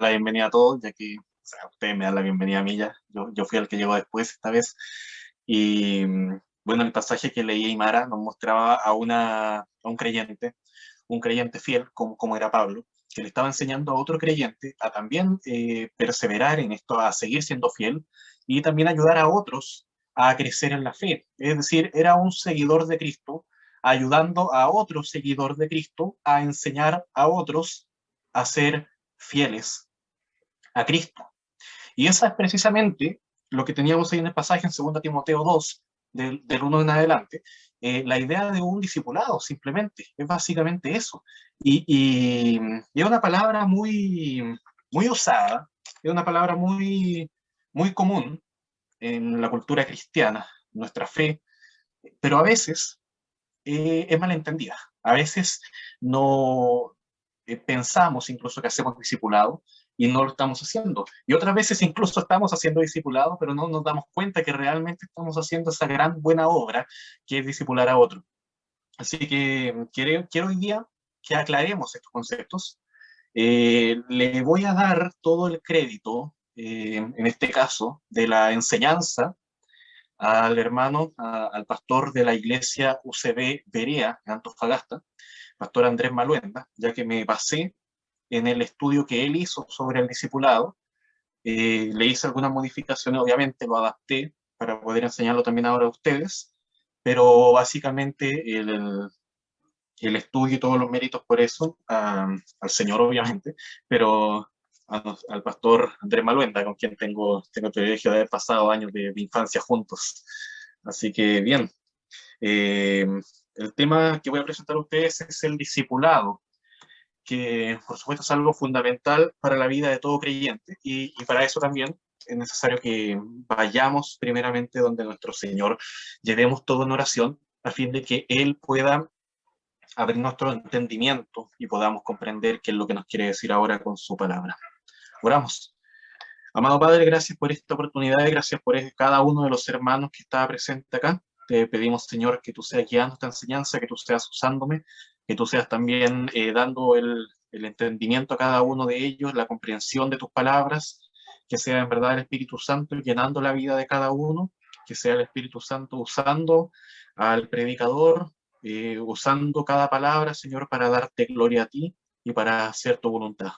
la bienvenida a todos, ya que ustedes me dan la bienvenida a mí ya. Yo fui el que llegó después esta vez. Y bueno, el pasaje que leí Aymara nos mostraba a un creyente fiel, como era Pablo, que le estaba enseñando a otro creyente a también perseverar en esto, a seguir siendo fiel y también ayudar a otros a crecer en la fe. Es decir, era un seguidor de Cristo ayudando a otro seguidor de Cristo a enseñar a otros a ser fieles a Cristo. Y esa es precisamente lo que teníamos ahí en el pasaje en 2 Timoteo 2, del 1 en adelante, la idea de un discipulado, simplemente, es básicamente eso. Y es una palabra muy usada, es una palabra muy común en la cultura cristiana, nuestra fe, pero a veces es malentendida. A veces no pensamos incluso que hacemos discipulado y no lo estamos haciendo. Y otras veces incluso estamos haciendo discipulado, pero no nos damos cuenta que realmente estamos haciendo esa gran buena obra que es discipular a otro. Así que quiero hoy día que aclaremos estos conceptos. Le voy a dar todo el crédito, en este caso, de la enseñanza al hermano, al pastor de la iglesia UCB Berea en Antofagasta, pastor Andrés Maluenda, ya que me basé en el estudio que él hizo sobre el discipulado. Le hice algunas modificaciones, obviamente lo adapté para poder enseñarlo también ahora a ustedes, pero básicamente el estudio y todos los méritos por eso, al Señor obviamente, pero al pastor Andrés Maluenda, con quien tengo el privilegio de haber pasado años de infancia juntos. Así que bien, eh, el tema que voy a presentar a ustedes es el discipulado, que por supuesto es algo fundamental para la vida de todo creyente, y para eso también es necesario que vayamos primeramente donde nuestro Señor, llevemos todo en oración a fin de que Él pueda abrir nuestro entendimiento y podamos comprender qué es lo que nos quiere decir ahora con su palabra. Oramos. Amado Padre, gracias por esta oportunidad y gracias por cada uno de los hermanos que está presente acá. Te pedimos, Señor, que tú seas guiando esta enseñanza, que tú seas usándome, que tú seas también dando el entendimiento a cada uno de ellos, la comprensión de tus palabras, que sea en verdad el Espíritu Santo llenando la vida de cada uno, que sea el Espíritu Santo usando al predicador, usando cada palabra, Señor, para darte gloria a ti y para hacer tu voluntad.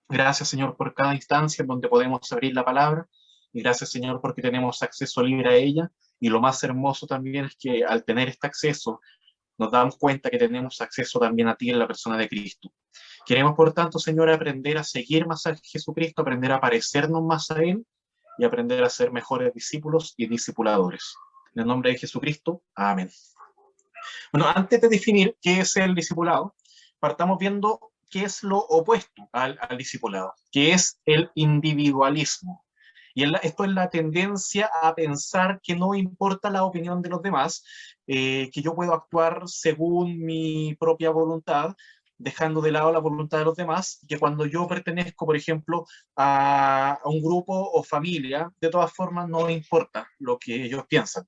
Gracias, Señor, por cada instancia en donde podemos abrir la palabra. Y gracias, Señor, porque tenemos acceso libre a ella. Y lo más hermoso también es que al tener este acceso, nos damos cuenta que tenemos acceso también a ti en la persona de Cristo. Queremos, por tanto, Señor, aprender a seguir más a Jesucristo, aprender a parecernos más a Él y aprender a ser mejores discípulos y discipuladores. En el nombre de Jesucristo, amén. Bueno, antes de definir qué es el discipulado, partamos viendo qué es lo opuesto al discipulado, que es el individualismo. Y esto es la tendencia a pensar que no importa la opinión de los demás, que yo puedo actuar según mi propia voluntad, dejando de lado la voluntad de los demás, que cuando yo pertenezco, por ejemplo, a un grupo o familia, de todas formas no importa lo que ellos piensan.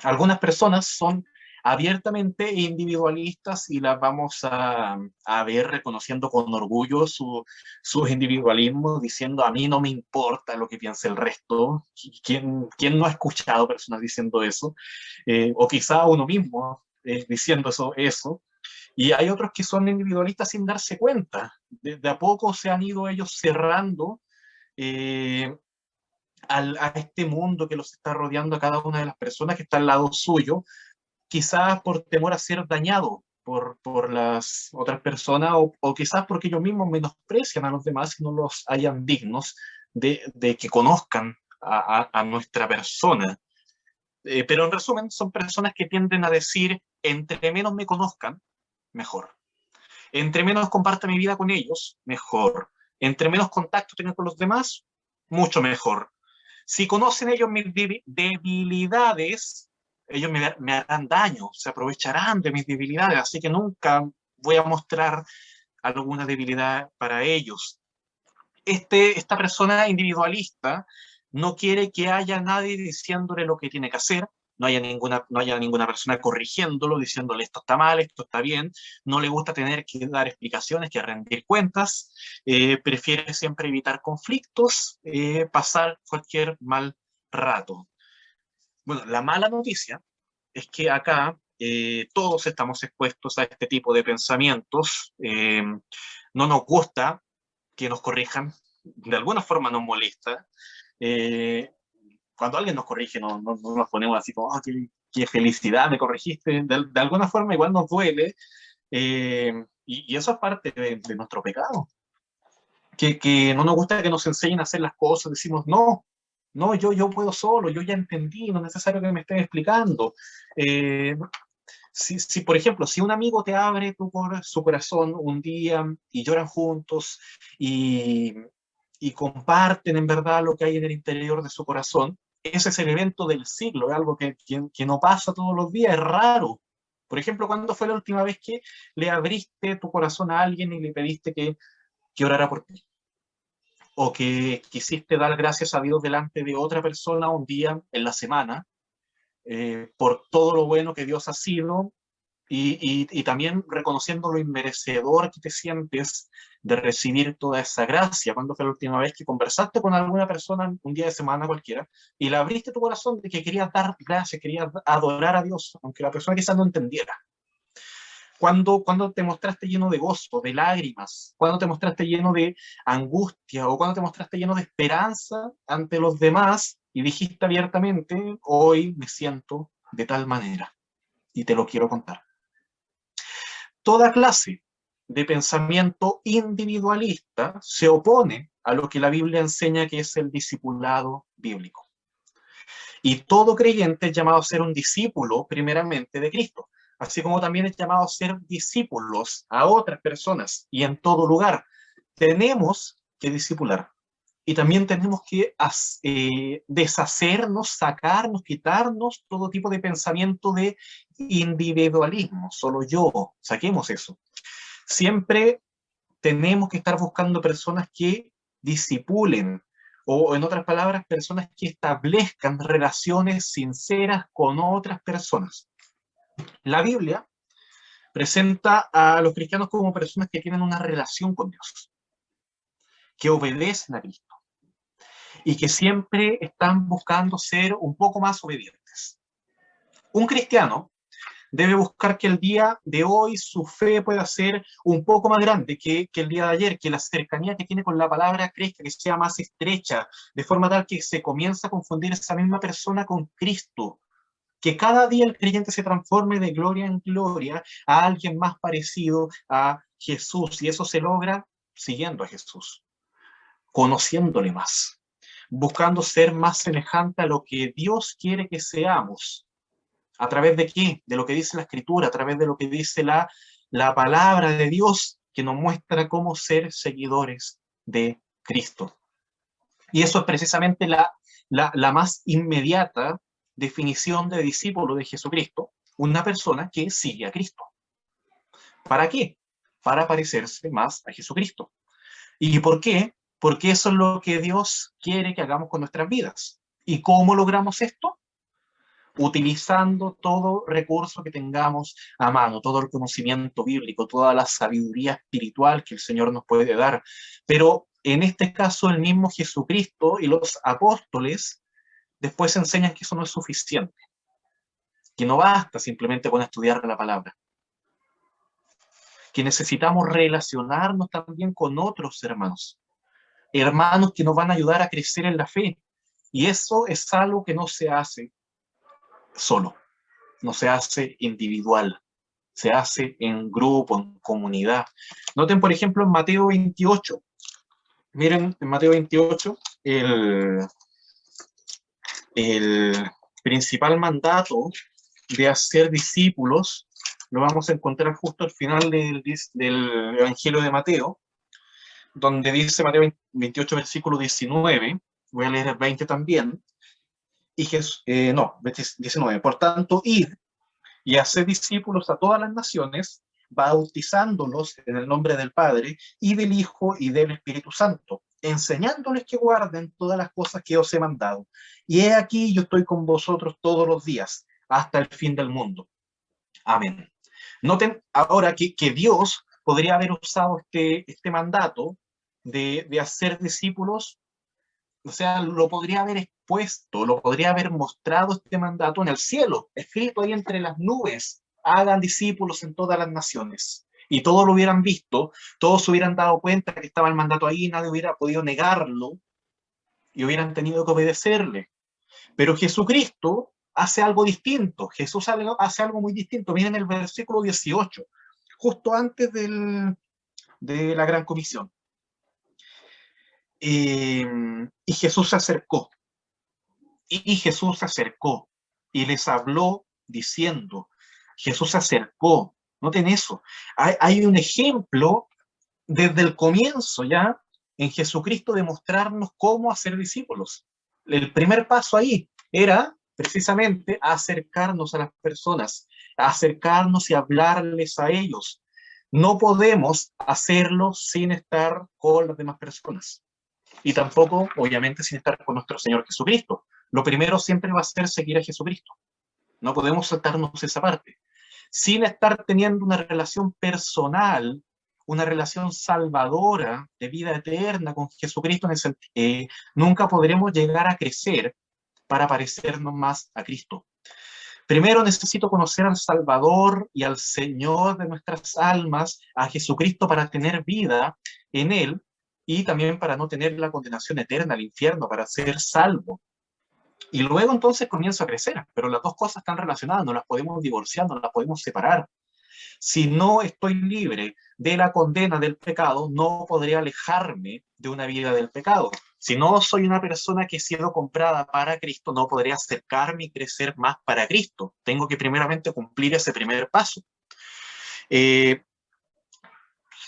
Algunas personas son abiertamente individualistas y las vamos a ver reconociendo con orgullo su individualismo, diciendo a mí no me importa lo que piense el resto. ¿Quién no ha escuchado personas diciendo eso? O quizá uno mismo diciendo eso. Y hay otros que son individualistas sin darse cuenta. De a poco se han ido ellos cerrando eh, a este mundo que los está rodeando a cada una de las personas que está al lado suyo, quizás por temor a ser dañado por las otras personas o quizás porque ellos mismos menosprecian a los demás y no los hayan dignos de que conozcan a nuestra persona. Pero en resumen, son personas que tienden a decir, entre menos me conozcan, mejor. Entre menos comparta mi vida con ellos, mejor. Entre menos contacto tenga con los demás, mucho mejor. Si conocen ellos mis debilidades, ellos me harán daño, se aprovecharán de mis debilidades, así que nunca voy a mostrar alguna debilidad para ellos. Esta persona individualista no quiere que haya nadie diciéndole lo que tiene que hacer, no haya ninguna persona corrigiéndolo, diciéndole esto está mal, esto está bien, no le gusta tener que dar explicaciones, que rendir cuentas, prefiere siempre evitar conflictos, pasar cualquier mal rato. Bueno, la mala noticia es que acá todos estamos expuestos a este tipo de pensamientos, no nos gusta que nos corrijan, de alguna forma nos molesta. Eh, Cuando alguien nos corrige, no nos ponemos así como, oh, qué felicidad, me corregiste. De alguna forma igual nos duele, y eso es parte de nuestro pecado. Que no nos gusta que nos enseñen a hacer las cosas, decimos, no, yo puedo solo, yo ya entendí, no es necesario que me estén explicando. Eh, si, por ejemplo, si un amigo te abre su corazón un día y lloran juntos y, y comparten en verdad lo que hay en el interior de su corazón, ese es el evento del siglo, es algo que no pasa todos los días, es raro. Por ejemplo, ¿cuándo fue la última vez que le abriste tu corazón a alguien y le pediste que orara por ti? O que quisiste dar gracias a Dios delante de otra persona un día en la semana, por todo lo bueno que Dios ha sido, y también reconociendo lo inmerecedor que te sientes de recibir toda esa gracia. ¿Cuándo fue la última vez que conversaste con alguna persona un día de semana cualquiera y le abriste tu corazón de que querías dar gracias, querías adorar a Dios, aunque la persona quizás no entendiera? Cuando te mostraste lleno de gozo, de lágrimas, cuando te mostraste lleno de angustia, o cuando te mostraste lleno de esperanza ante los demás y dijiste abiertamente, hoy me siento de tal manera y te lo quiero contar. Toda clase de pensamiento individualista se opone a lo que la Biblia enseña que es el discipulado bíblico. Y todo creyente es llamado a ser un discípulo primeramente de Cristo, así como también es llamado a ser discípulos a otras personas, y en todo lugar tenemos que discipular. Y también tenemos que deshacernos, sacarnos, quitarnos todo tipo de pensamiento de individualismo, solo yo, saquemos eso. Siempre tenemos que estar buscando personas que discipulen, o en otras palabras, personas que establezcan relaciones sinceras con otras personas. La Biblia presenta a los cristianos como personas que tienen una relación con Dios, que obedecen a Cristo y que siempre están buscando ser un poco más obedientes. Un cristiano debe buscar que el día de hoy su fe pueda ser un poco más grande que el día de ayer, que la cercanía que tiene con la palabra crezca, que sea más estrecha, de forma tal que se comienza a confundir esa misma persona con Cristo, que cada día el creyente se transforme de gloria en gloria a alguien más parecido a Jesús, y eso se logra siguiendo a Jesús, conociéndole más, buscando ser más semejante a lo que Dios quiere que seamos. ¿A través de qué? De lo que dice la Escritura, a través de lo que dice la palabra de Dios, que nos muestra cómo ser seguidores de Cristo. Y eso es precisamente la más inmediata definición de discípulo de Jesucristo, una persona que sigue a Cristo. ¿Para qué? Para parecerse más a Jesucristo. ¿Y por qué? Porque eso es lo que Dios quiere que hagamos con nuestras vidas. ¿Y cómo logramos esto? Utilizando todo recurso que tengamos a mano, todo el conocimiento bíblico, toda la sabiduría espiritual que el Señor nos puede dar. Pero en este caso, el mismo Jesucristo y los apóstoles después enseñan que eso no es suficiente, que no basta simplemente con estudiar la palabra, que necesitamos relacionarnos también con otros hermanos, hermanos que nos van a ayudar a crecer en la fe. Y eso es algo que no se hace solo, no se hace individual, se hace en grupo, en comunidad. Noten, por ejemplo, en Mateo 28. Miren, en Mateo 28, el principal mandato de hacer discípulos lo vamos a encontrar justo al final del Evangelio de Mateo, donde dice Mateo 28, versículo 19, voy a leer el 20 también, y 19, por tanto, id y hacer discípulos a todas las naciones, bautizándolos en el nombre del Padre, y del Hijo, y del Espíritu Santo, enseñándoles que guarden todas las cosas que os he mandado. Y he aquí, yo estoy con vosotros todos los días, hasta el fin del mundo. Amén. Noten ahora que Dios podría haber usado este mandato de hacer discípulos, o sea, lo podría haber expuesto, lo podría haber mostrado este mandato en el cielo, escrito ahí entre las nubes: hagan discípulos en todas las naciones. Y todos lo hubieran visto, todos se hubieran dado cuenta que estaba el mandato ahí, nadie hubiera podido negarlo y hubieran tenido que obedecerle. Pero Jesucristo hace algo distinto, Jesús hace algo muy distinto. Miren el versículo 18, justo antes de la Gran Comisión. Y Jesús se acercó, y Jesús se acercó, y les habló diciendo, Jesús se acercó, noten eso, hay un ejemplo desde el comienzo ya en Jesucristo de mostrarnos cómo hacer discípulos. El primer paso ahí era precisamente acercarnos a las personas, acercarnos y hablarles a ellos. No podemos hacerlo sin estar con las demás personas. Y tampoco, obviamente, sin estar con nuestro Señor Jesucristo. Lo primero siempre va a ser seguir a Jesucristo. No podemos saltarnos esa parte. Sin estar teniendo una relación personal, una relación salvadora de vida eterna con Jesucristo, nunca podremos llegar a crecer para parecernos más a Cristo. Primero necesito conocer al Salvador y al Señor de nuestras almas, a Jesucristo, para tener vida en Él y también para no tener la condenación eterna al infierno, para ser salvo. Y luego entonces comienzo a crecer, pero las dos cosas están relacionadas, no las podemos divorciar, no las podemos separar. Si no estoy libre de la condena del pecado, no podré alejarme de una vida del pecado. Si no soy una persona que ha sido comprada para Cristo, no podré acercarme y crecer más para Cristo. Tengo que primeramente cumplir ese primer paso. Es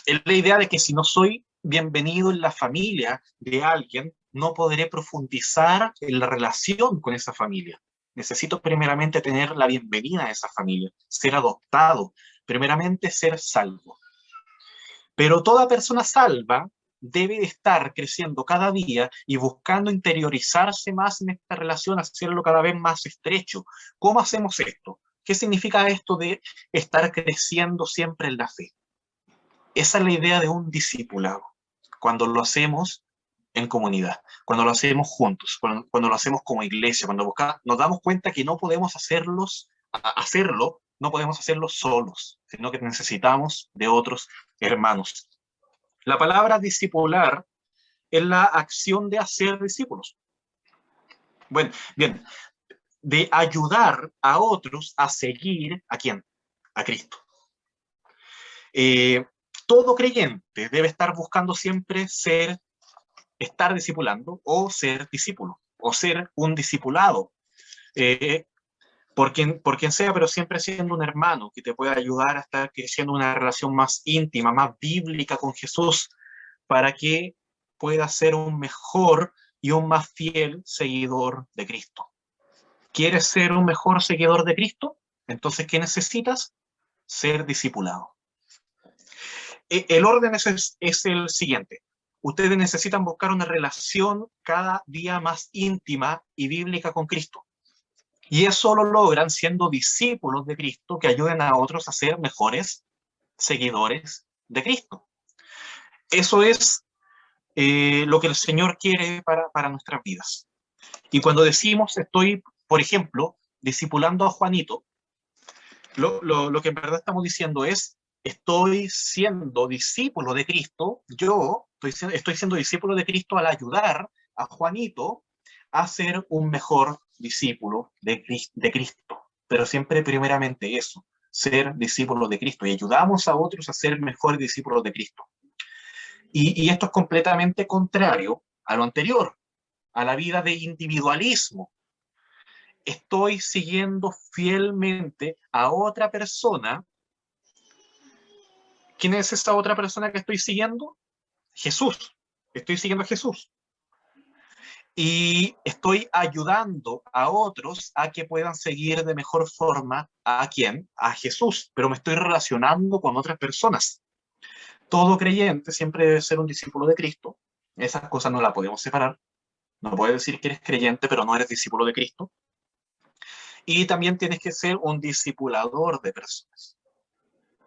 la idea de que si no soy bienvenido en la familia de alguien, no podré profundizar en la relación con esa familia. Necesito primeramente tener la bienvenida a esa familia, ser adoptado, primeramente ser salvo. Pero toda persona salva debe de estar creciendo cada día y buscando interiorizarse más en esta relación, hacerlo cada vez más estrecho. ¿Cómo hacemos esto? ¿Qué significa esto de estar creciendo siempre en la fe? Esa es la idea de un discipulado. Cuando lo hacemos en comunidad, cuando lo hacemos juntos, cuando lo hacemos como iglesia, cuando nos damos cuenta que no podemos hacerlo, no podemos hacerlo solos, sino que necesitamos de otros hermanos. La palabra discipular es la acción de hacer discípulos. Bueno, bien, de ayudar a otros a seguir ¿a quién? A Cristo. Todo creyente debe estar buscando siempre estar discipulando o ser discípulo, o ser un discipulado, por quien sea, pero siempre siendo un hermano que te pueda ayudar a estar creciendo una relación más íntima, más bíblica con Jesús, para que puedas ser un mejor y un más fiel seguidor de Cristo. ¿Quieres ser un mejor seguidor de Cristo? Entonces, ¿qué necesitas? Ser discipulado. El orden es el siguiente. Ustedes necesitan buscar una relación cada día más íntima y bíblica con Cristo. Y eso lo logran siendo discípulos de Cristo que ayuden a otros a ser mejores seguidores de Cristo. Eso es lo que el Señor quiere para nuestras vidas. Y cuando decimos estoy, por ejemplo, discipulando a Juanito, lo que en verdad estamos diciendo es estoy siendo discípulo de Cristo, yo estoy siendo discípulo de Cristo al ayudar a Juanito a ser un mejor discípulo de Cristo. Pero siempre primeramente eso, ser discípulo de Cristo, y ayudamos a otros a ser mejores discípulos de Cristo. Y esto es completamente contrario a lo anterior, a la vida de individualismo. Estoy siguiendo fielmente a otra persona. ¿Quién es esa otra persona que estoy siguiendo? Jesús. Estoy siguiendo a Jesús. Y estoy ayudando a otros a que puedan seguir de mejor forma ¿a quién? A Jesús. Pero me estoy relacionando con otras personas. Todo creyente siempre debe ser un discípulo de Cristo, Esas cosas no las podemos separar. No puedes decir que eres creyente, pero no eres discípulo de Cristo. Y también tienes que ser un discipulador de personas.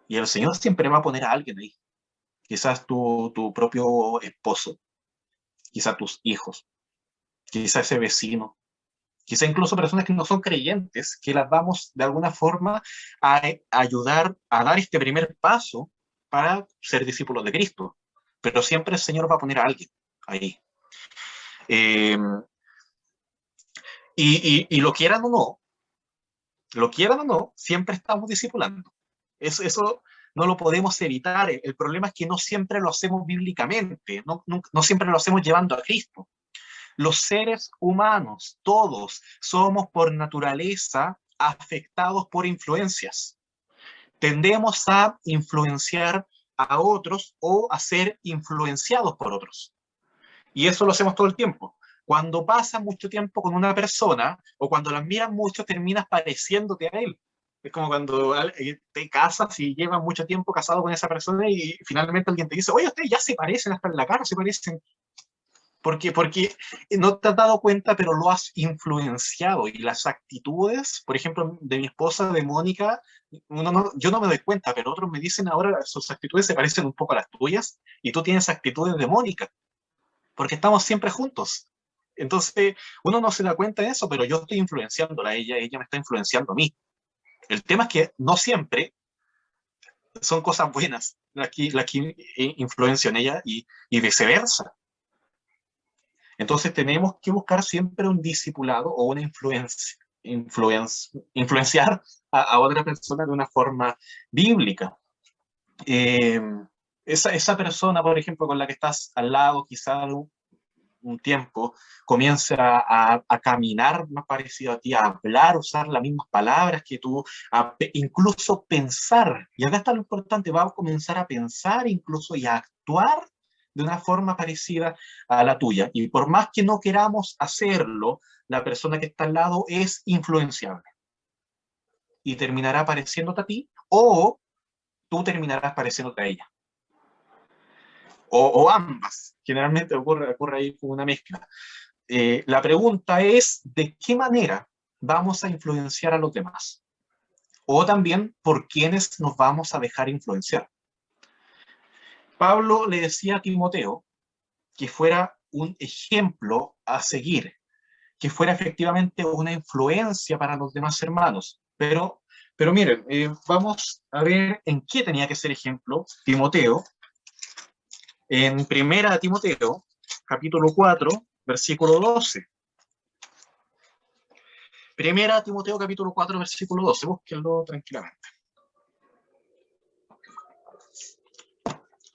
Y el Señor siempre va a poner a alguien ahí. Quizás tu propio esposo, quizás tus hijos, quizás ese vecino, quizás incluso personas que no son creyentes, que las vamos de alguna forma a ayudar a dar este primer paso para ser discípulos de Cristo. Pero siempre el Señor va a poner a alguien ahí. Eh, y lo quieran o no, siempre estamos discipulando. Eso no lo podemos evitar. El problema es que no siempre lo hacemos bíblicamente, no siempre lo hacemos llevando a Cristo. Los seres humanos, todos, somos por naturaleza afectados por influencias. Tendemos a influenciar a otros o a ser influenciados por otros. Y eso lo hacemos todo el tiempo. Cuando pasas mucho tiempo con una persona o cuando la admiras mucho, terminas pareciéndote a él. Es como cuando te casas y llevas mucho tiempo casado con esa persona y finalmente alguien te dice, oye, ustedes ya se parecen hasta en la cara, se parecen. Porque no te has dado cuenta, pero lo has influenciado. Y las actitudes, por ejemplo, de mi esposa, de Mónica, yo no me doy cuenta, pero otros me dicen ahora sus actitudes se parecen un poco a las tuyas y tú tienes actitudes de Mónica, porque estamos siempre juntos. Entonces, uno no se da cuenta de eso, pero yo estoy influenciándola a ella, ella me está influenciando a mí. El tema es que no siempre son cosas buenas las que influencio en ella y viceversa. Entonces tenemos que buscar siempre un discipulado o una influenciar a otra persona de una forma bíblica. Eh, esa persona, por ejemplo, con la que estás al lado, quizá un tiempo, comienza a caminar más parecido a ti, a hablar, usar las mismas palabras que tú, incluso pensar, y acá está lo importante, va a comenzar a pensar incluso y a actuar de una forma parecida a la tuya. Y por más que no queramos hacerlo, la persona que está al lado es influenciable y terminará pareciéndote a ti o tú terminarás pareciéndote a ella. O ambas. Generalmente ocurre ahí una mezcla. La pregunta es, ¿de qué manera vamos a influenciar a los demás? O también, ¿por quiénes nos vamos a dejar influenciar? Pablo le decía a Timoteo que fuera un ejemplo a seguir, que fuera efectivamente una influencia para los demás hermanos. Pero miren, vamos a ver en qué tenía que ser ejemplo Timoteo. En primera Timoteo, capítulo 4, versículo 12. Primera Timoteo capítulo 4, versículo 12, búsquenlo tranquilamente.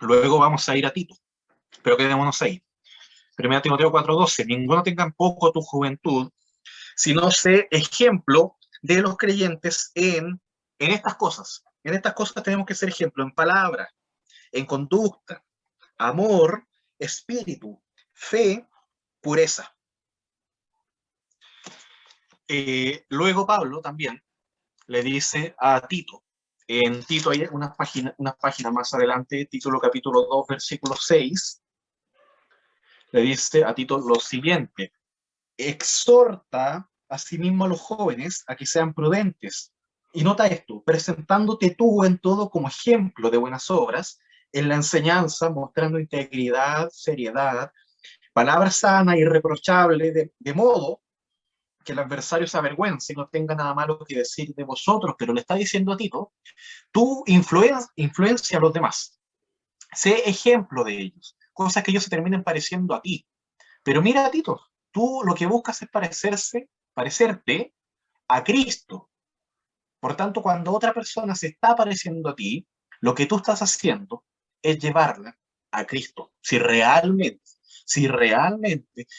Luego vamos a ir a Tito, pero quedémonos ahí. Primera Timoteo 4, 12, ninguno tenga en poco tu juventud, sino sé ejemplo de los creyentes en estas cosas. En estas cosas tenemos que ser ejemplo, en palabra, en conducta, amor, espíritu, fe, pureza. Luego Pablo también le dice a Tito, en Tito hay unas páginas más adelante, título capítulo 2, versículo 6, le dice a Tito lo siguiente, exhorta asimismo a los jóvenes a que sean prudentes. Y nota esto, presentándote tú en todo como ejemplo de buenas obras, en la enseñanza, mostrando integridad, seriedad, palabra sana y irreprochable, de modo que el adversario se avergüence y no tenga nada malo que decir de vosotros, pero le está diciendo a Tito, tú influencia a los demás, sé ejemplo de ellos, cosas que ellos se terminen pareciendo a ti. Pero mira, Tito, tú lo que buscas es parecerte a Cristo. Por tanto, cuando otra persona se está pareciendo a ti, lo que tú estás haciendo es llevarla a Cristo. Si realmente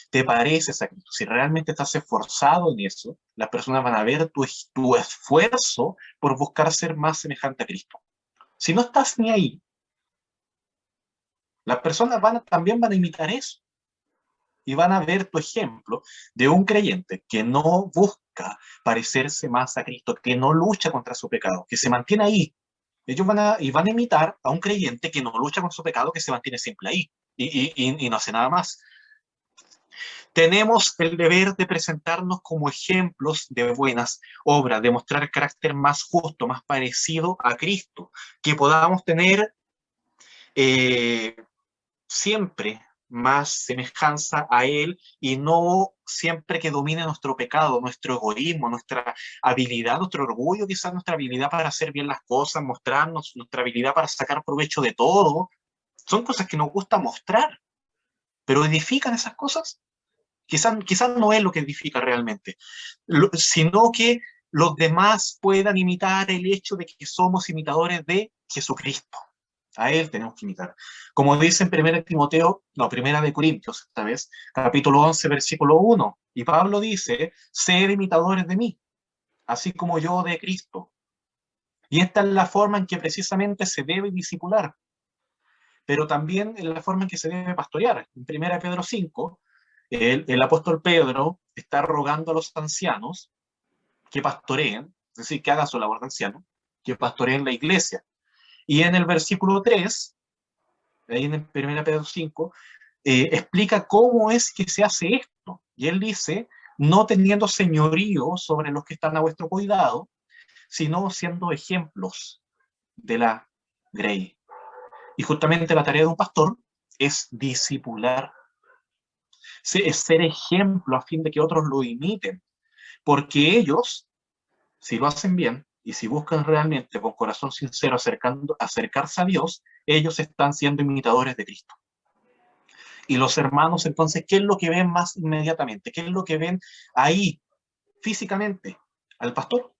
te pareces a Cristo, si realmente estás esforzado en eso, las personas van a ver tu esfuerzo por buscar ser más semejante a Cristo. Si no estás ni ahí, las personas también van a imitar eso y van a ver tu ejemplo de un creyente que no busca parecerse más a Cristo, que no lucha contra su pecado, que se mantiene ahí. Ellos van a imitar a un creyente que no lucha con su pecado, que se mantiene siempre ahí. y no hace nada más. Tenemos el deber de presentarnos como ejemplos de buenas obras, de mostrar el carácter más justo, más parecido a Cristo, que podamos tener eh, siempre más semejanza a Él y no siempre que domine nuestro pecado, nuestro egoísmo, nuestra habilidad, nuestro orgullo, quizás nuestra habilidad para hacer bien las cosas, mostrarnos nuestra habilidad para sacar provecho de todo. Son cosas que nos gusta mostrar, pero ¿edifican esas cosas? Quizás no es lo que edifica realmente, sino que los demás puedan imitar el hecho de que somos imitadores de Jesucristo. A Él tenemos que imitar. Como dice en 1 Timoteo, no, 1 de Corintios, esta vez, capítulo 11, versículo 1. Y Pablo dice, sed imitadores de mí, así como yo de Cristo. Y esta es la forma en que precisamente se debe discipular, pero también en la forma en que se debe pastorear. En 1 Pedro 5, el apóstol Pedro está rogando a los ancianos que pastoreen, es decir, que hagan su labor de anciano, que pastoreen la iglesia. Y en el versículo 3, ahí en 1 Pedro 5, explica cómo es que se hace esto. Y él dice, no teniendo señorío sobre los que están a vuestro cuidado, sino siendo ejemplos de la grey. Y justamente la tarea de un pastor es discipular, es ser ejemplo a fin de que otros lo imiten, porque ellos, si lo hacen bien y si buscan realmente con corazón sincero acercarse a Dios, ellos están siendo imitadores de Cristo. Y los hermanos, entonces, ¿qué es lo que ven más inmediatamente? ¿Qué es lo que ven ahí, físicamente? Al pastor,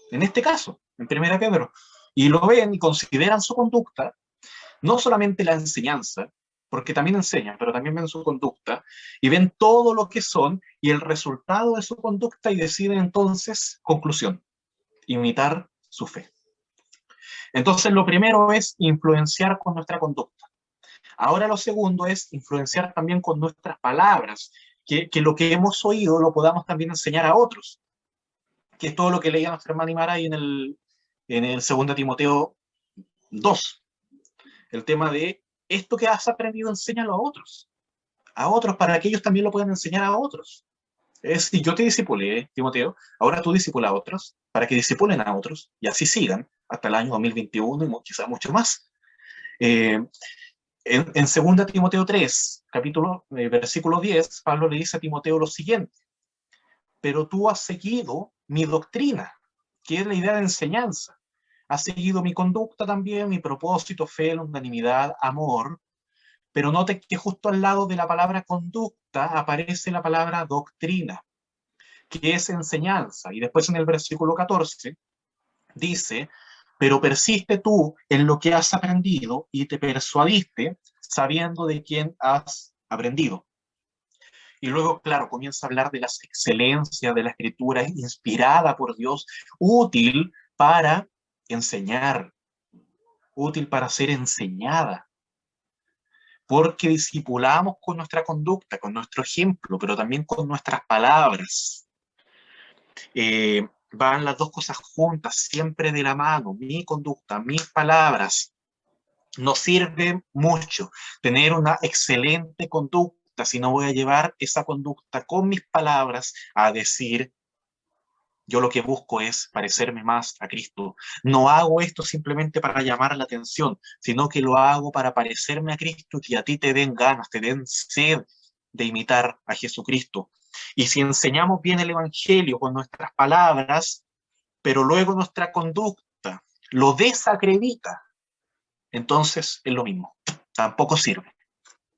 en este caso, en 1 Pedro. Y lo ven y consideran su conducta, no solamente la enseñanza, porque también enseñan, pero también ven su conducta, y ven todo lo que son y el resultado de su conducta y deciden entonces, conclusión, imitar su fe. Entonces, lo primero es influenciar con nuestra conducta. Ahora lo segundo es influenciar también con nuestras palabras, que lo que hemos oído lo podamos también enseñar a otros, que es todo lo que leía nuestra hermana Imara ahí en el 2 Timoteo 2, el tema de esto que has aprendido, enséñalo a otros para que ellos también lo puedan enseñar a otros. Es decir, yo te discipulé, Timoteo, ahora tú discipula a otros, para que discipulen a otros, y así sigan hasta el año 2021 y quizás mucho más. Eh, en 2 Timoteo 3, versículo 10, Pablo le dice a Timoteo lo siguiente, pero tú has seguido mi doctrina, que es la idea de enseñanza. Has seguido mi conducta también, mi propósito, fe, longanimidad, amor, pero note que justo al lado de la palabra conducta aparece la palabra doctrina, que es enseñanza. Y después en el versículo 14 dice, pero persiste tú en lo que has aprendido y te persuadiste sabiendo de quién has aprendido. Y luego, claro, comienza a hablar de las excelencias de la escritura inspirada por Dios, útil para enseñar, útil para ser enseñada, porque discipulamos con nuestra conducta, con nuestro ejemplo, pero también con nuestras palabras. Van las dos cosas juntas, siempre de la mano, mi conducta, mis palabras. Nos sirve mucho tener una excelente conducta si no voy a llevar esa conducta con mis palabras a decir, yo lo que busco es parecerme más a Cristo. No hago esto simplemente para llamar la atención, sino que lo hago para parecerme a Cristo y que a ti te den ganas, te den sed de imitar a Jesucristo. Y si enseñamos bien el Evangelio con nuestras palabras, pero luego nuestra conducta lo desacredita, entonces es lo mismo. Tampoco sirve.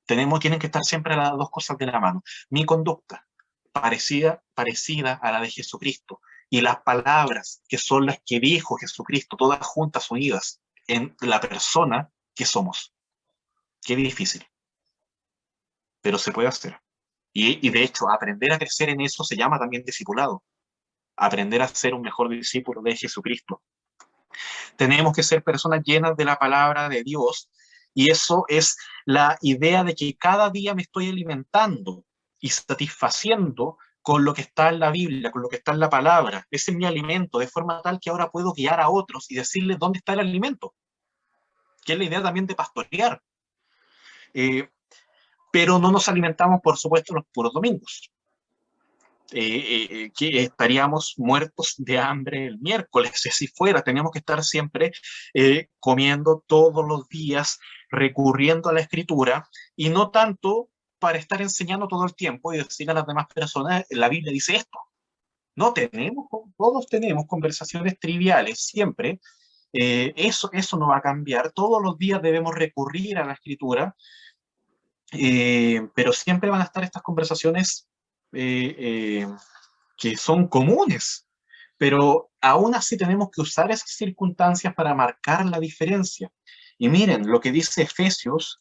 Tienen que estar siempre las dos cosas de la mano. Mi conducta, parecida a la de Jesucristo, y las palabras que son las que dijo Jesucristo, todas juntas, unidas, en la persona que somos. Qué difícil, pero se puede hacer. Y de hecho, aprender a crecer en eso se llama también discipulado. Aprender a ser un mejor discípulo de Jesucristo. Tenemos que ser personas llenas de la palabra de Dios, y eso es la idea de que cada día me estoy alimentando y satisfaciendo con lo que está en la Biblia, con lo que está en la palabra. Ese es mi alimento, de forma tal que ahora puedo guiar a otros y decirles dónde está el alimento, que es la idea también de pastorear. Eh, pero no nos alimentamos, por supuesto, los puros domingos. Que estaríamos muertos de hambre el miércoles, si así fuera. Teníamos que estar siempre comiendo todos los días, recurriendo a la escritura, y no tanto para estar enseñando todo el tiempo y decir a las demás personas, la Biblia dice esto. No tenemos, todos tenemos conversaciones triviales siempre. Eso no va a cambiar. Todos los días debemos recurrir a la escritura, pero siempre van a estar estas conversaciones eh, eh, que son comunes, pero aún así tenemos que usar esas circunstancias para marcar la diferencia. Y miren lo que dice Efesios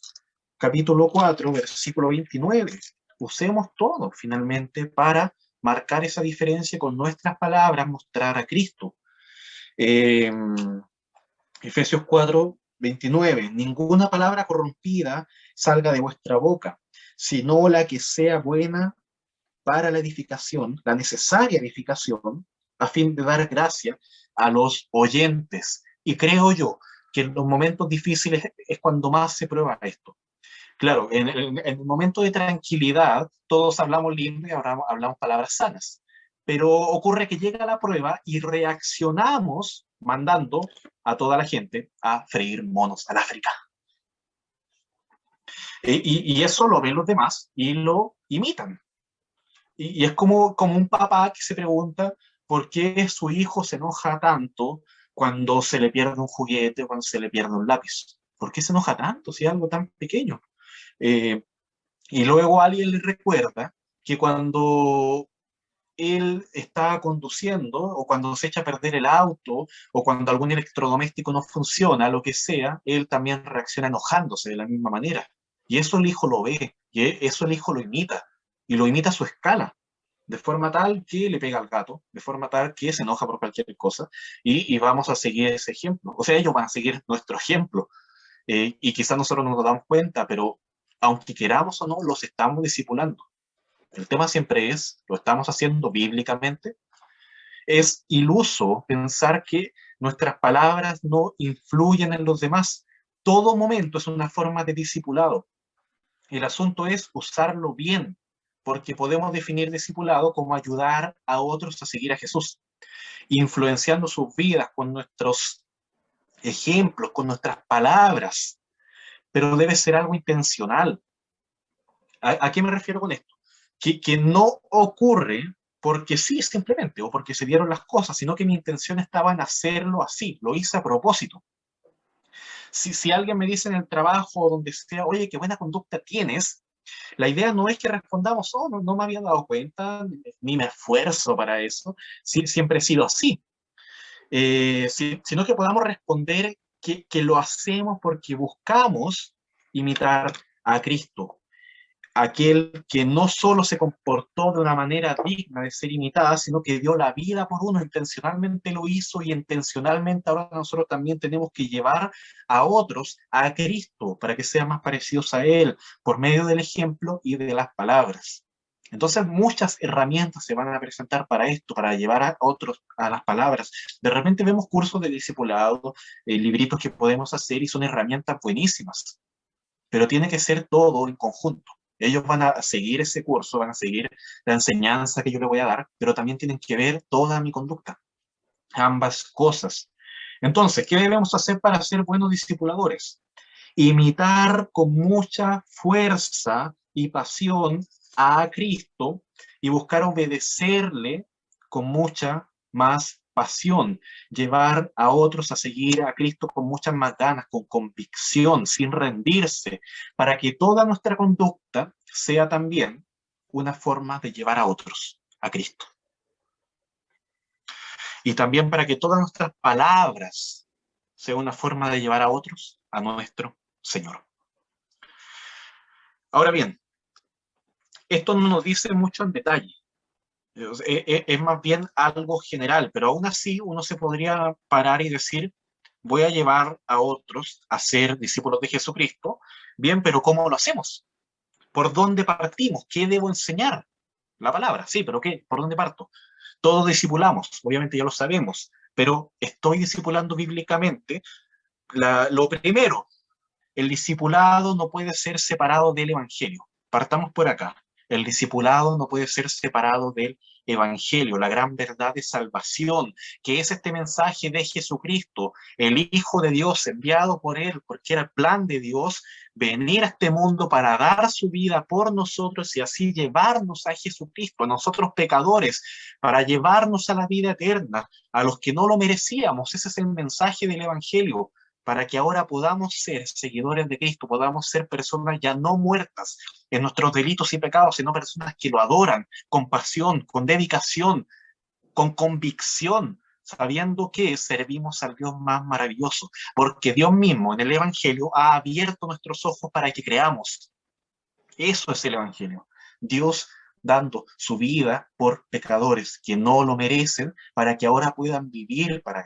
capítulo 4, versículo 29. Usemos todo finalmente para marcar esa diferencia con nuestras palabras, mostrar a Cristo. Eh, Efesios 4, 29. Ninguna palabra corrompida salga de vuestra boca, sino la que sea buena para la edificación, la necesaria edificación, a fin de dar gracia a los oyentes. Y creo yo que en los momentos difíciles es cuando más se prueba esto. Claro, en el momento de tranquilidad todos hablamos lindo y hablamos palabras sanas, pero ocurre que llega la prueba y reaccionamos mandando a toda la gente a freír monos al África. Y eso lo ven los demás y lo imitan. Y es como un papá que se pregunta por qué su hijo se enoja tanto cuando se le pierde un juguete o cuando se le pierde un lápiz. ¿Por qué se enoja tanto si es algo tan pequeño? Eh, y luego alguien le recuerda que cuando él está conduciendo o cuando se echa a perder el auto o cuando algún electrodoméstico no funciona, lo que sea, él también reacciona enojándose de la misma manera. Y eso el hijo lo ve, y eso el hijo lo imita, y lo imita a su escala, de forma tal que le pega al gato, de forma tal que se enoja por cualquier cosa, y vamos a seguir ese ejemplo. O sea, ellos van a seguir nuestro ejemplo, y quizás nosotros no nos damos cuenta, pero aunque queramos o no, los estamos discipulando. El tema siempre es, ¿lo estamos haciendo bíblicamente? Es iluso pensar que nuestras palabras no influyen en los demás. Todo momento es una forma de discipulado. El asunto es usarlo bien, porque podemos definir discipulado como ayudar a otros a seguir a Jesús, influenciando sus vidas con nuestros ejemplos, con nuestras palabras, pero debe ser algo intencional. ¿A qué me refiero con esto? Que no ocurre porque sí, simplemente, o porque se dieron las cosas, sino que mi intención estaba en hacerlo así, lo hice a propósito. Si alguien me dice en el trabajo o donde sea, oye, qué buena conducta tienes, la idea no es que respondamos, oh, no me había dado cuenta, ni me esfuerzo para eso, sí, siempre he sido así, sino que podamos responder que lo hacemos porque buscamos imitar a Cristo, aquel que no solo se comportó de una manera digna de ser imitada, sino que dio la vida por uno, intencionalmente lo hizo y intencionalmente ahora nosotros también tenemos que llevar a otros a Cristo para que sean más parecidos a Él por medio del ejemplo y de las palabras. Entonces muchas herramientas se van a presentar para esto, para llevar a otros a las palabras. De repente vemos cursos de discipulado, libritos que podemos hacer y son herramientas buenísimas, pero tiene que ser todo en conjunto. Ellos van a seguir ese curso, van a seguir la enseñanza que yo le voy a dar, pero también tienen que ver toda mi conducta, ambas cosas. Entonces, ¿qué debemos hacer para ser buenos discipuladores? Imitar con mucha fuerza y pasión a Cristo y buscar obedecerle con mucha más pasión, llevar a otros a seguir a Cristo con muchas más ganas, con convicción, sin rendirse, para que toda nuestra conducta sea también una forma de llevar a otros a Cristo. Y también para que todas nuestras palabras sea una forma de llevar a otros a nuestro Señor. Ahora bien, esto no nos dice mucho en detalle. Es más bien algo general, pero aún así uno se podría parar y decir, voy a llevar a otros a ser discípulos de Jesucristo. Bien, pero ¿cómo lo hacemos? ¿Por dónde partimos? ¿Qué debo enseñar? La palabra, sí, pero ¿qué? ¿Por dónde parto? Todos discipulamos, obviamente ya lo sabemos, pero estoy discipulando bíblicamente. Lo primero, el discipulado no puede ser separado del Evangelio. Partamos por acá. El discipulado no puede ser separado del Evangelio, la gran verdad de salvación, que es este mensaje de Jesucristo, el Hijo de Dios enviado por Él, porque era el plan de Dios venir a este mundo para dar su vida por nosotros y así llevarnos a Jesucristo, a nosotros pecadores, para llevarnos a la vida eterna, a los que no lo merecíamos. Ese es el mensaje del Evangelio, para que ahora podamos ser seguidores de Cristo, podamos ser personas ya no muertas en nuestros delitos y pecados, sino personas que lo adoran con pasión, con dedicación, con convicción, sabiendo que servimos al Dios más maravilloso, porque Dios mismo en el Evangelio ha abierto nuestros ojos para que creamos. Eso es el Evangelio. Dios dando su vida por pecadores que no lo merecen, para que ahora puedan vivir para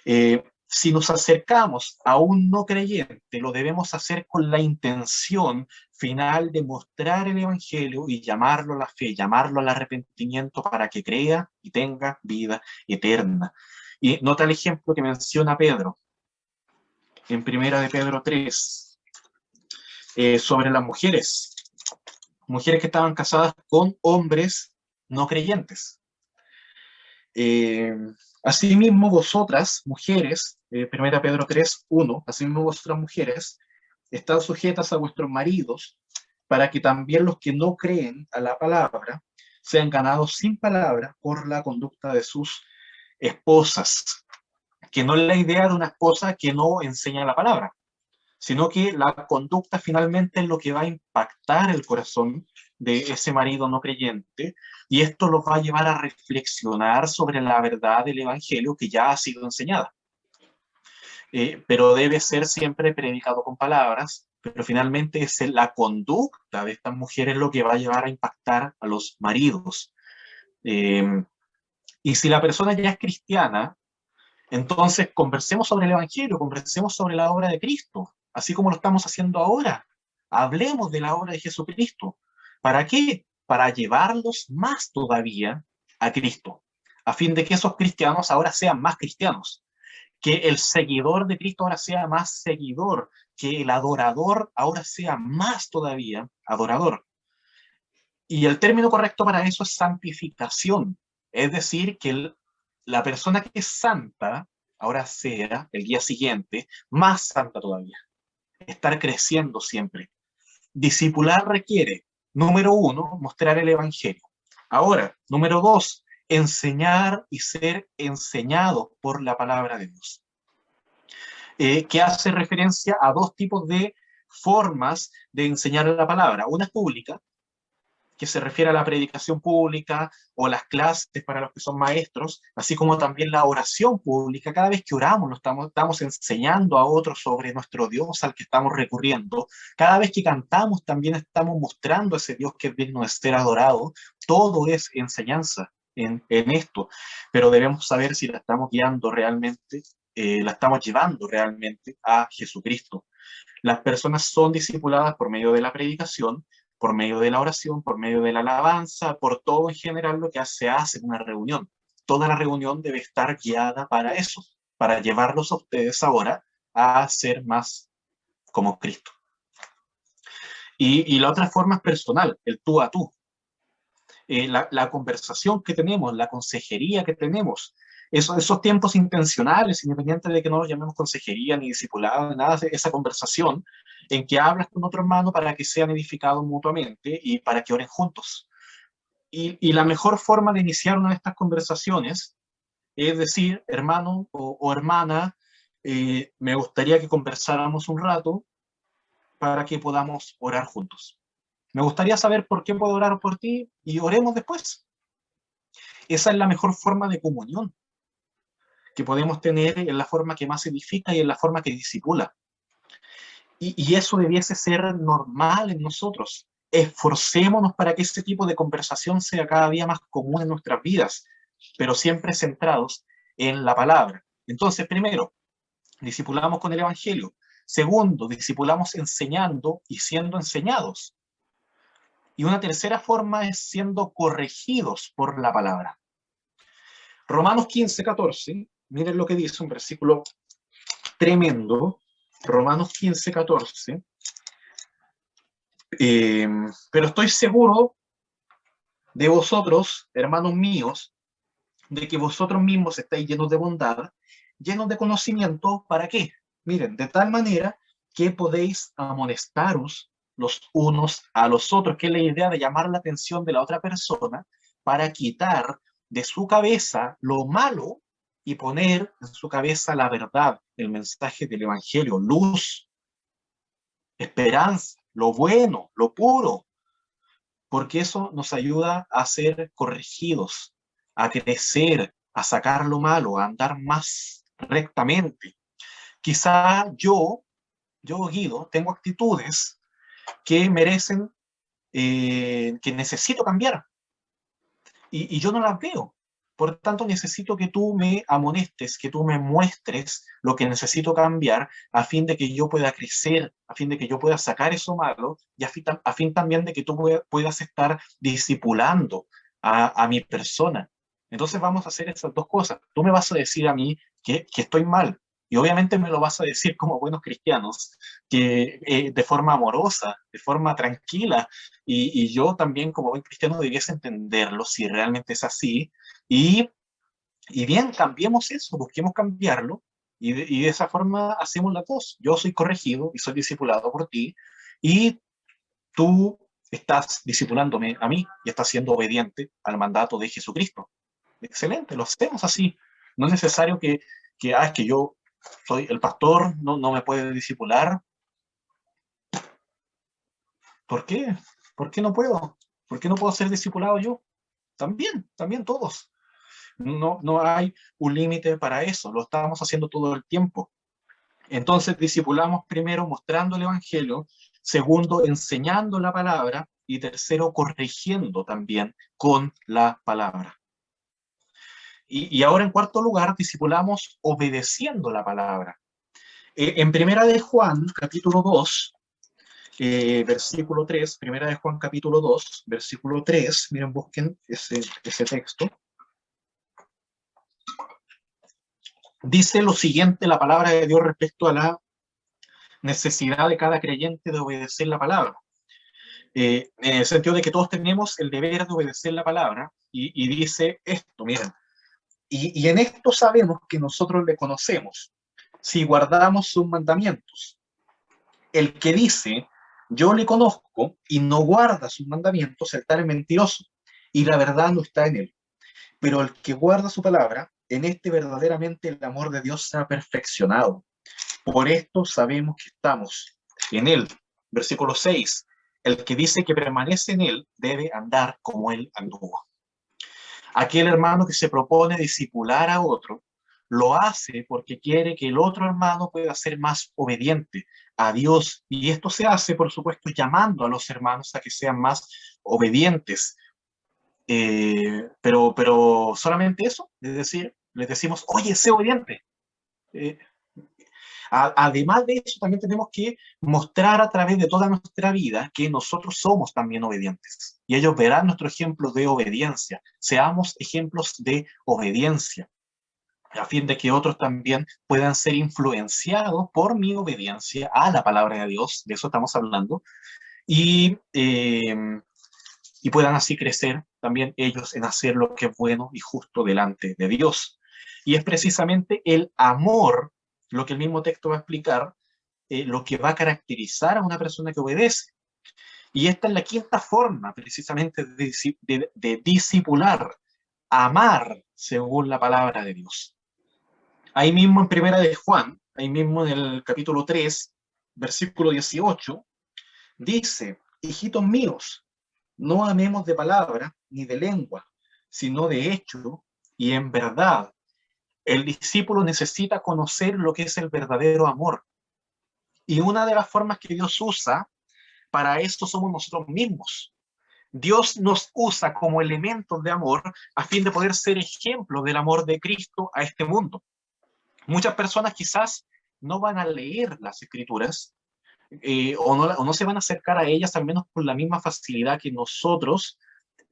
Él. Si nos acercamos a un no creyente, lo debemos hacer con la intención final de mostrar el Evangelio y llamarlo a la fe, llamarlo al arrepentimiento para que crea y tenga vida eterna. Y nota el ejemplo que menciona Pedro en Primera de Pedro 3, sobre las mujeres que estaban casadas con hombres no creyentes. Asimismo vosotras, mujeres, 1 Pedro 3, 1, asimismo vosotras mujeres, estad sujetas a vuestros maridos, para que también los que no creen a la palabra sean ganados sin palabra por la conducta de sus esposas. Que no es la idea de una esposa que no enseña la palabra, sino que la conducta finalmente es lo que va a impactar el corazón de ese marido no creyente, y esto los va a llevar a reflexionar sobre la verdad del Evangelio que ya ha sido enseñada. Pero debe ser siempre predicado con palabras, pero finalmente es la conducta de estas mujeres lo que va a llevar a impactar a los maridos. Y si la persona ya es cristiana, entonces conversemos sobre el Evangelio, conversemos sobre la obra de Cristo, así como lo estamos haciendo ahora. Hablemos de la obra de Jesucristo. ¿Para qué? Para llevarlos más todavía a Cristo, a fin de que esos cristianos ahora sean más cristianos, que el seguidor de Cristo ahora sea más seguidor, que el adorador ahora sea más todavía adorador. Y el término correcto para eso es santificación, es decir, que la persona que es santa ahora sea el día siguiente más santa todavía, estar creciendo siempre. Discipular requiere, número 1, mostrar el Evangelio. Ahora, número 2, enseñar y ser enseñado por la palabra de Dios. Que hace referencia a dos tipos de formas de enseñar la palabra. Una es pública, que se refiere a la predicación pública o las clases para los que son maestros, así como también la oración pública. Cada vez que oramos, estamos enseñando a otros sobre nuestro Dios al que estamos recurriendo. Cada vez que cantamos, también estamos mostrando a ese Dios que es digno de ser adorado. Todo es enseñanza en esto, pero debemos saber si la estamos guiando realmente, la estamos llevando realmente a Jesucristo. Las personas son discipuladas por medio de la predicación, por medio de la oración, por medio de la alabanza, por todo en general lo que se hace en una reunión. Toda la reunión debe estar guiada para eso, para llevarlos a ustedes ahora a ser más como Cristo. Y la otra forma es personal, el tú a tú. La conversación que tenemos, la consejería que tenemos, esos tiempos intencionales, independiente de que no los llamemos consejería ni discipulado, ni nada, esa conversación en que hablas con otro hermano para que sean edificados mutuamente y para que oren juntos. Y la mejor forma de iniciar una de estas conversaciones es decir, hermano o hermana, me gustaría que conversáramos un rato para que podamos orar juntos. Me gustaría saber por qué puedo orar por ti y oremos después. Esa es la mejor forma de comunión que podemos tener, en la forma que más edifica y en la forma que disipula. Y eso debiese ser normal en nosotros. Esforcémonos para que ese tipo de conversación sea cada día más común en nuestras vidas, pero siempre centrados en la palabra. Entonces, primero, discipulamos con el Evangelio. Segundo, discipulamos enseñando y siendo enseñados. Y una tercera forma es siendo corregidos por la palabra. Romanos 15, 14, miren lo que dice, un versículo tremendo. Romanos 15, 14. Pero estoy seguro de vosotros, hermanos míos, de que vosotros mismos estáis llenos de bondad, llenos de conocimiento, ¿para qué? Miren, de tal manera que podéis amonestaros los unos a los otros, que es la idea de llamar la atención de la otra persona para quitar de su cabeza lo malo y poner en su cabeza la verdad, el mensaje del Evangelio, luz, esperanza, lo bueno, lo puro, porque eso nos ayuda a ser corregidos, a crecer, a sacar lo malo, a andar más rectamente. Quizá yo Guido, tengo actitudes que merecen, que necesito cambiar y yo no las veo. Por tanto, necesito que tú me amonestes, que tú me muestres lo que necesito cambiar a fin de que yo pueda crecer, a fin de que yo pueda sacar eso malo y a fin también de que tú puedas estar discipulando a mi persona. Entonces vamos a hacer esas dos cosas. Tú me vas a decir a mí que estoy mal y obviamente me lo vas a decir como buenos cristianos, que de forma amorosa, de forma tranquila, y yo también como buen cristiano debiese entenderlo si realmente es así. Y, y bien, cambiemos eso, busquemos cambiarlo y de esa forma hacemos las dos. Yo soy corregido y soy discipulado por ti y tú estás discipulándome a mí y estás siendo obediente al mandato de Jesucristo. Excelente, lo hacemos así. No es necesario es que yo soy el pastor, no me puede discipular. ¿Por qué? ¿Por qué no puedo? ¿Por qué no puedo ser discipulado yo? También todos. No hay un límite para eso, lo estamos haciendo todo el tiempo. Entonces, discipulamos primero mostrando el Evangelio, segundo, enseñando la palabra y tercero, corrigiendo también con la palabra. Y ahora, en cuarto lugar, discipulamos obedeciendo la palabra. En Primera de Juan, capítulo 2, versículo 3, Primera de Juan, capítulo 2, versículo 3, miren, busquen ese texto. Dice lo siguiente la palabra de Dios respecto a la necesidad de cada creyente de obedecer la palabra. En el sentido de que todos tenemos el deber de obedecer la palabra, y dice esto, miren, y en esto sabemos que nosotros le conocemos, si guardamos sus mandamientos. El que dice, yo le conozco, y no guarda sus mandamientos, el tal es mentiroso, y la verdad no está en él. Pero el que guarda su palabra, en este verdaderamente el amor de Dios se ha perfeccionado. Por esto sabemos que estamos en él. Versículo 6. El que dice que permanece en él debe andar como él anduvo. Aquel hermano que se propone discipular a otro, lo hace porque quiere que el otro hermano pueda ser más obediente a Dios. Y esto se hace, por supuesto, llamando a los hermanos a que sean más obedientes. Pero solamente eso, es decir, les decimos, oye, sé obediente. Eh, Además de eso, también tenemos que mostrar a través de toda nuestra vida que nosotros somos también obedientes. Y ellos verán nuestro ejemplo de obediencia. Seamos ejemplos de obediencia, a fin de que otros también puedan ser influenciados por mi obediencia a la palabra de Dios, de eso estamos hablando, y, eh, y puedan así crecer también ellos en hacer lo que es bueno y justo delante de Dios. Y es precisamente el amor, lo que el mismo texto va a explicar, lo que va a caracterizar a una persona que obedece. Y esta es la quinta forma, precisamente, de discipular, amar según la palabra de Dios. Ahí mismo en Primera de Juan, ahí mismo en el capítulo 3, versículo 18, dice, hijitos míos, no amemos de palabra ni de lengua, sino de hecho y en verdad. El discípulo necesita conocer lo que es el verdadero amor. Y una de las formas que Dios usa para esto somos nosotros mismos. Dios nos usa como elementos de amor a fin de poder ser ejemplos del amor de Cristo a este mundo. Muchas personas quizás no van a leer las escrituras o no se van a acercar a ellas al menos con la misma facilidad que nosotros,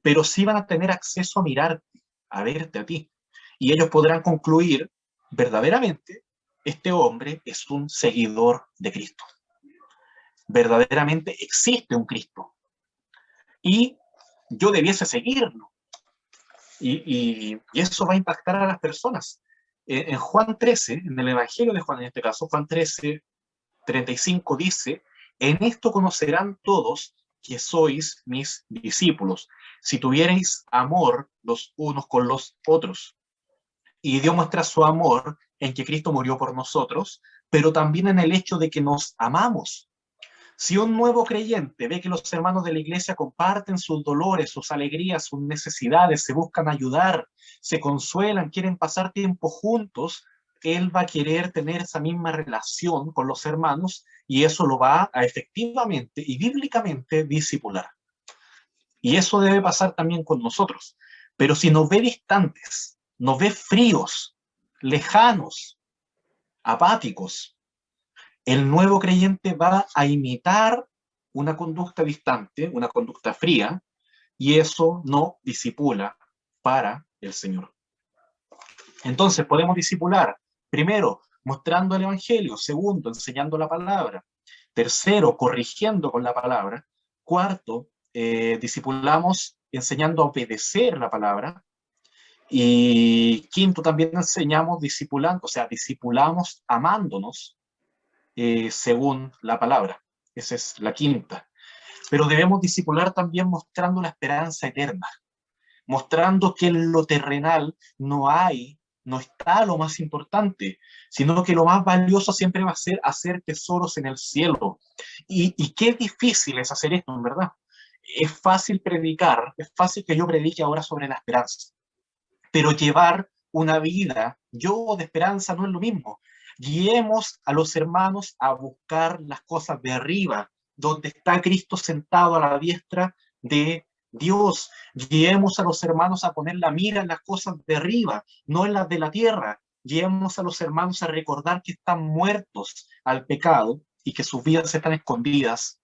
pero sí van a tener acceso a mirar, a verte a ti. Y ellos podrán concluir verdaderamente este hombre es un seguidor de Cristo. Verdaderamente existe un Cristo. Y yo debiese seguirlo. Y eso va a impactar a las personas. En Juan 13, en el Evangelio de Juan en este caso, Juan 13, 35 dice, en esto conocerán todos que sois mis discípulos, si tuvierais amor los unos con los otros. Y Dios muestra su amor en que Cristo murió por nosotros, pero también en el hecho de que nos amamos. Si un nuevo creyente ve que los hermanos de la iglesia comparten sus dolores, sus alegrías, sus necesidades, se buscan ayudar, se consuelan, quieren pasar tiempo juntos, él va a querer tener esa misma relación con los hermanos y eso lo va a efectivamente y bíblicamente discipular. Y eso debe pasar también con nosotros. Pero si nos ve distantes, nos ve fríos, lejanos, apáticos, el nuevo creyente va a imitar una conducta distante, una conducta fría, y eso no discipula para el Señor. Entonces podemos discipular, primero, mostrando el Evangelio, segundo, enseñando la palabra, tercero, corrigiendo con la palabra, cuarto, discipulamos enseñando a obedecer la palabra, y quinto, también enseñamos discipulando, o sea, discipulamos amándonos, según la palabra. Esa es la quinta. Pero debemos discipular también mostrando la esperanza eterna, mostrando que en lo terrenal no está lo más importante, sino que lo más valioso siempre va a ser hacer tesoros en el cielo. Y qué difícil es hacer esto, en verdad. Es fácil predicar, es fácil que yo predique ahora sobre la esperanza, pero llevar una vida yo de esperanza no es lo mismo. Guiemos a los hermanos a buscar las cosas de arriba, donde está Cristo sentado a la diestra de Dios. Guiemos a los hermanos a poner la mira en las cosas de arriba, no en las de la tierra. Guiemos a los hermanos a recordar que están muertos al pecado y que sus vidas están escondidas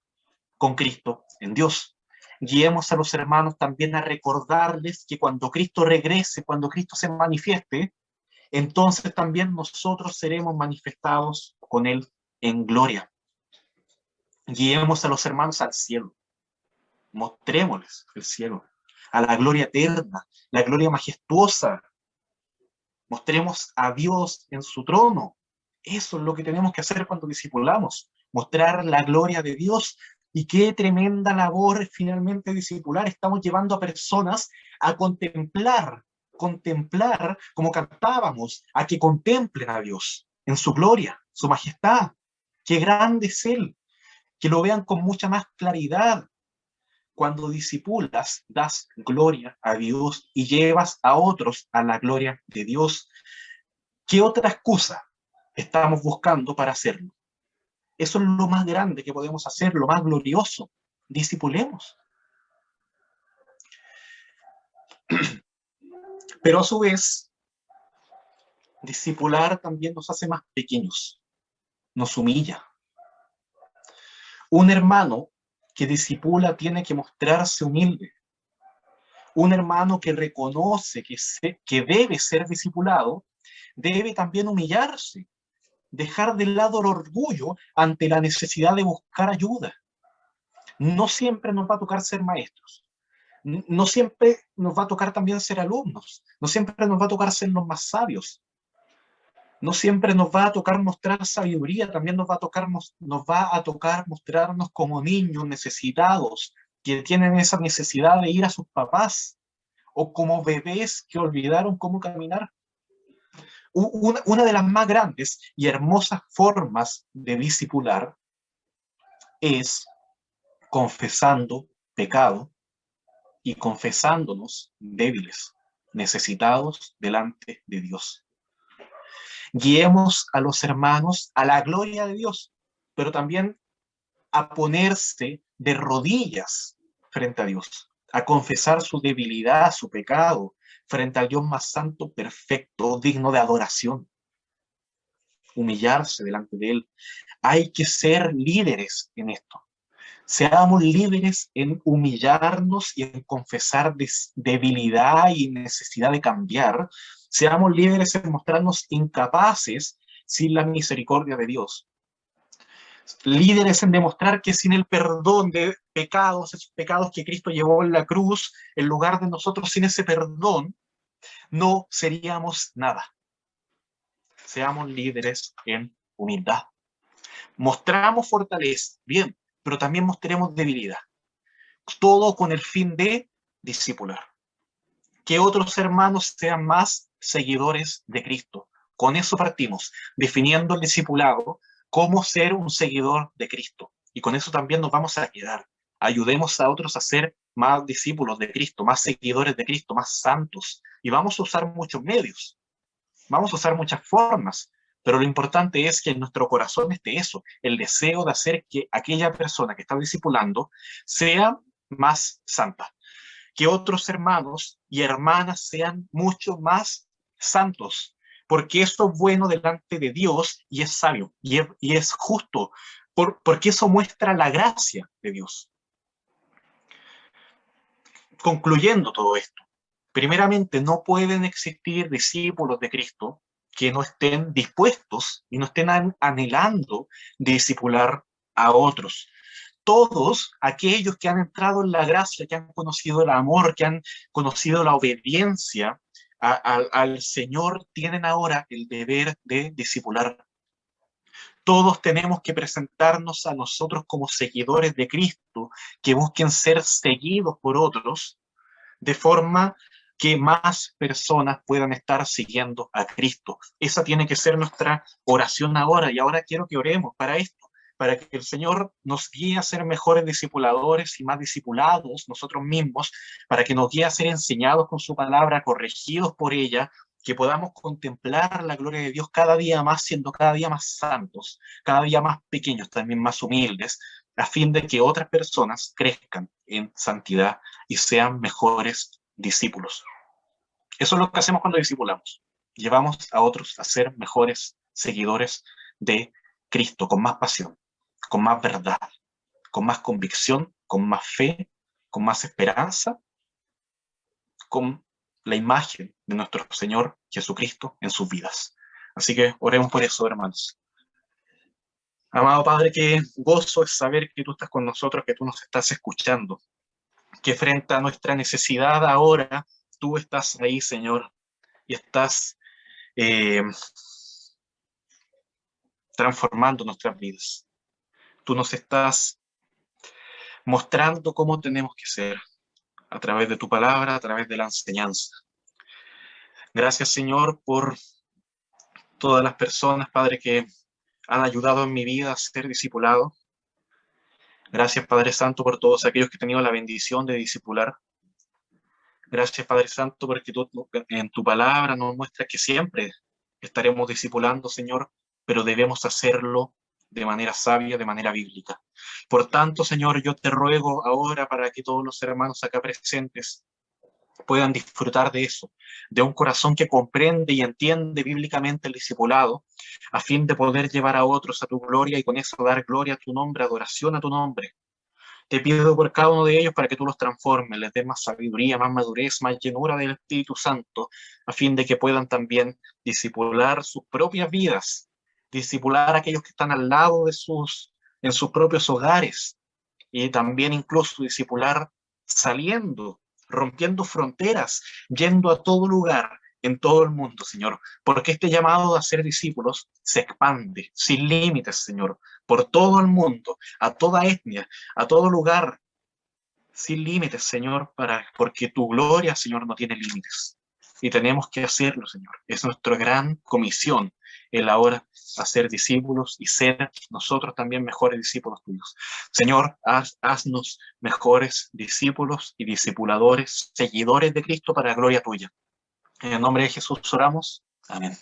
con Cristo en Dios. Guiemos a los hermanos también a recordarles que cuando Cristo regrese, cuando Cristo se manifieste, entonces también nosotros seremos manifestados con Él en gloria. Guiemos a los hermanos al cielo, mostrémosles el cielo, a la gloria eterna, la gloria majestuosa. Mostremos a Dios en su trono. Eso es lo que tenemos que hacer cuando discipulamos, mostrar la gloria de Dios. Y qué tremenda labor finalmente discipular. Estamos llevando a personas a contemplar, como cantábamos, a que contemplen a Dios en su gloria, su majestad. Qué grande es Él, que lo vean con mucha más claridad. Cuando discipulas, das gloria a Dios y llevas a otros a la gloria de Dios. ¿Qué otra excusa estamos buscando para hacerlo? Eso es lo más grande que podemos hacer, lo más glorioso. Discipulemos. Pero a su vez, discipular también nos hace más pequeños, nos humilla. Un hermano que discipula tiene que mostrarse humilde. Un hermano que reconoce que debe ser discipulado, debe también humillarse, dejar de lado el orgullo ante la necesidad de buscar ayuda. No siempre nos va a tocar ser maestros. No siempre nos va a tocar también ser alumnos. No siempre nos va a tocar ser los más sabios. No siempre nos va a tocar mostrar sabiduría. También nos va a tocar mostrarnos como niños necesitados que tienen esa necesidad de ir a sus papás, o como bebés que olvidaron cómo caminar. Una de las más grandes y hermosas formas de discipular es confesando pecado y confesándonos débiles, necesitados delante de Dios. Guiemos a los hermanos a la gloria de Dios, pero también a ponerse de rodillas frente a Dios, a confesar su debilidad, su pecado, frente al Dios más santo, perfecto, digno de adoración. Humillarse delante de Él. Hay que ser líderes en esto. Seamos líderes en humillarnos y en confesar debilidad y necesidad de cambiar. Seamos líderes en mostrarnos incapaces sin la misericordia de Dios. Líderes en demostrar que sin el perdón de pecados, esos pecados que Cristo llevó en la cruz, en lugar de nosotros, sin ese perdón, no seríamos nada. Seamos líderes en humildad. Mostramos fortaleza, bien, pero también mostremos debilidad. Todo con el fin de discipular. Que otros hermanos sean más seguidores de Cristo. Con eso partimos, definiendo el discipulado como ser un seguidor de Cristo. Y con eso también nos vamos a quedar. Ayudemos a otros a ser más discípulos de Cristo, más seguidores de Cristo, más santos. Y vamos a usar muchos medios, vamos a usar muchas formas, pero lo importante es que en nuestro corazón esté eso, el deseo de hacer que aquella persona que está discipulando sea más santa, que otros hermanos y hermanas sean mucho más santos, porque eso es bueno delante de Dios y es sabio y es justo, porque eso muestra la gracia de Dios. Concluyendo todo esto, primeramente no pueden existir discípulos de Cristo que no estén dispuestos y no estén anhelando discipular a otros. Todos aquellos que han entrado en la gracia, que han conocido el amor, que han conocido la obediencia al Señor, tienen ahora el deber de discipular. Todos tenemos que presentarnos a nosotros como seguidores de Cristo, que busquen ser seguidos por otros, de forma que más personas puedan estar siguiendo a Cristo. Esa tiene que ser nuestra oración ahora, y ahora quiero que oremos para esto, para que el Señor nos guíe a ser mejores discipuladores y más discipulados nosotros mismos, para que nos guíe a ser enseñados con su palabra, corregidos por ella, que podamos contemplar la gloria de Dios cada día más, siendo cada día más santos, cada día más pequeños, también más humildes, a fin de que otras personas crezcan en santidad y sean mejores discípulos. Eso es lo que hacemos cuando discipulamos. Llevamos a otros a ser mejores seguidores de Cristo, con más pasión, con más verdad, con más convicción, con más fe, con más esperanza, con la imagen de nuestro Señor Jesucristo en sus vidas. Así que oremos por eso, hermanos. Amado Padre, qué gozo es saber que tú estás con nosotros, que tú nos estás escuchando, que frente a nuestra necesidad ahora, tú estás ahí, Señor, y estás transformando nuestras vidas. Tú nos estás mostrando cómo tenemos que ser, a través de tu palabra, a través de la enseñanza. Gracias, Señor, por todas las personas, Padre, que han ayudado en mi vida a ser discipulado. Gracias, Padre Santo, por todos aquellos que he tenido la bendición de discipular. Gracias, Padre Santo, porque tú en tu palabra nos muestras que siempre estaremos discipulando, Señor, pero debemos hacerlo de manera sabia, de manera bíblica. Por tanto, Señor, yo te ruego ahora para que todos los hermanos acá presentes puedan disfrutar de eso, de un corazón que comprende y entiende bíblicamente el discipulado, a fin de poder llevar a otros a tu gloria y con eso dar gloria a tu nombre, adoración a tu nombre. Te pido por cada uno de ellos para que tú los transformes, les des más sabiduría, más madurez, más llenura del Espíritu Santo, a fin de que puedan también discipular sus propias vidas, discipular a aquellos que están al lado de en sus propios hogares, y también incluso discipular saliendo, rompiendo fronteras, yendo a todo lugar, en todo el mundo, Señor, porque este llamado a ser discípulos se expande sin límites, Señor, por todo el mundo, a toda etnia, a todo lugar, sin límites, Señor, porque tu gloria, Señor, no tiene límites. Y tenemos que hacerlo, Señor. Es nuestra gran comisión el ahora hacer discípulos y ser nosotros también mejores discípulos tuyos. Señor, haznos mejores discípulos y discipuladores, seguidores de Cristo para la gloria tuya. En el nombre de Jesús oramos. Amén.